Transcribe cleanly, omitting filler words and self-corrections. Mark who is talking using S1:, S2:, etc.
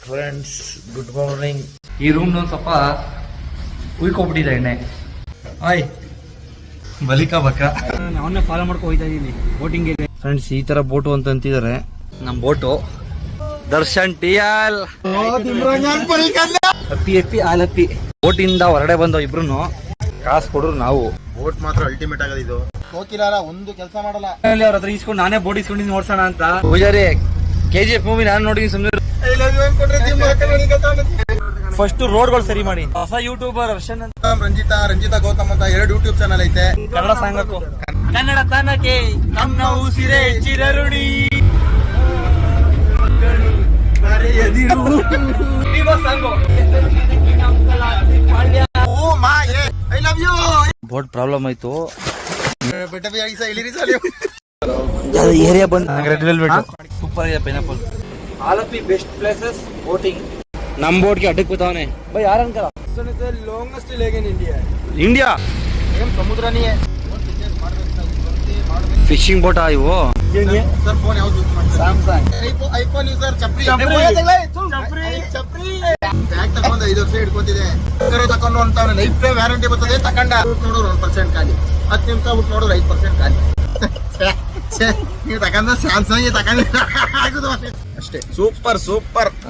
S1: Friends, good morning. ಈ room ಸ್ವಲ್ಪ ಉಯ್ಕೊಬಿಟ್ಟಿದೆ ಎಣ್ಣೆ. ಆಯ್ ಬಲಿಕಾ ಬಕ್ಕ
S2: ಅವನ್ನೇ ಫಾಲೋ ಮಾಡ್ಕೊ ಹೋಯ್ತಾ ಇದೀನಿ ಬೋಟಿಂಗ್.
S1: ಫ್ರೆಂಡ್ಸ್, ಈ ತರ ಬೋಟು ಅಂತ ಅಂತಿದ್ದಾರೆ. ನಮ್ ಬೋಟು ದರ್ಶನ್ ಟಿಯಾಲ್ ಹಪ್ಪಿ ಹಪ್ಪಿ ಹಾಲ್ ಹಪ್ಪಿ. ಬೋಟಿಂದ ಹೊರಡೆ ಬಂದೋ ಇಬ್ರು ಕಾಸು ಕೊಡ್ರು. ನಾವು
S3: ಬೋಟ್ ಮಾತ್ರ ಅಲ್ಟಿಮೇಟ್ ಆಗದ. ಇದು ಸೋಕಿಲಾರ ಒಂದು ಕೆಲಸ ಮಾಡಲ್ಲ.
S2: ಅವ್ರ ಹತ್ರ ಇಸ್ಕೊಂಡು ನಾನೇ ಬೋಟ್ ಇಸ್ಕೊಂಡಿದ್ದು ನೋಡ್ಸೋಣ ಅಂತ.
S1: ಪೂಜಾರಿ KGF ಮೂವಿ ನಾನು ನೋಡಿ ಸುಮ್ಮನೆ. ಫಸ್ಟ್ ರೋಡ್ಗಳು ಸರಿ ಮಾಡಿ. ಹೊಸ ಯೂಟ್ಯೂಬರ್ ವರ್ಷನ್ ಅಂತ
S3: ರಂಜಿತಾ ಗೌತಮ್ ಅಂತ 2 ಯೂಟ್ಯೂಬ್ ಚಾನಲ್ ಐತೆ.
S1: ಕನ್ನಡ ಸಾಂಗ್ ಹಾಕು.
S2: ಕನ್ನಡ ತಾನಕ್ಕೆ ನಮ್ಮ ಉಸಿರೇ ಚಿರರುಡಿ
S1: ಬೋಟ್ ಪ್ರಾಬ್ಲಮ್ ಆಯ್ತು.
S3: ಇಳಿರಿ
S1: ಏರಿಯಾ ಬಂದ್ ರೆಡ್ ವೆಲ್ವೆಟ್ ಸೂಪರ್ ಇದೆ. Pineapple Alleppey best places boating. ನಮ್ ಬೋಟ್ಗೆ ಅಡ್ಡಕ್ಕೆ ಕೂತಾವನೆ ಬೈ. ಯಾರ ಅನ್ಕಲ್ಲ
S3: longest leg in India.
S1: India
S3: ಏನ್ ಸಮುದ್ರನೇ.
S1: ಫಿಶಿಂಗ್ ಬೋಟಾ ಇವು?
S3: ಸರ್ ಫೋನ್ ಯಾವ್ದು ಯೂಸ್ ಮಾಡ್ತಾರೆ?
S1: Samsung
S3: iPhone user. ಚಪ್ರಿ ಬ್ಯಾಗ್ ತಗೊಂಡು 5 ವರ್ಷ ಹಿಡ್ಕೊತಿದೆ. ತಕೊಂಡು ಅಂತಾನೆ ಲೈಫ್ ಟೈಮ್ ವ್ಯಾರಂಟಿ ಬರ್ತದೆ. ತಕೊಂಡ ನೋಡೋರು 1% ಖಾಲಿ. 10 ನಿಮಿಷ ಬಿಟ್ಟು ನೋಡೋರು 5% ಖಾಲಿ. ನೀವು ತಕೊಂಡ್ರೆ ಸ್ಯಾಮ್ಸಂಗ್ ತಕೊಂಡ್ರೆ ಅಷ್ಟೇ. ಸೂಪರ್.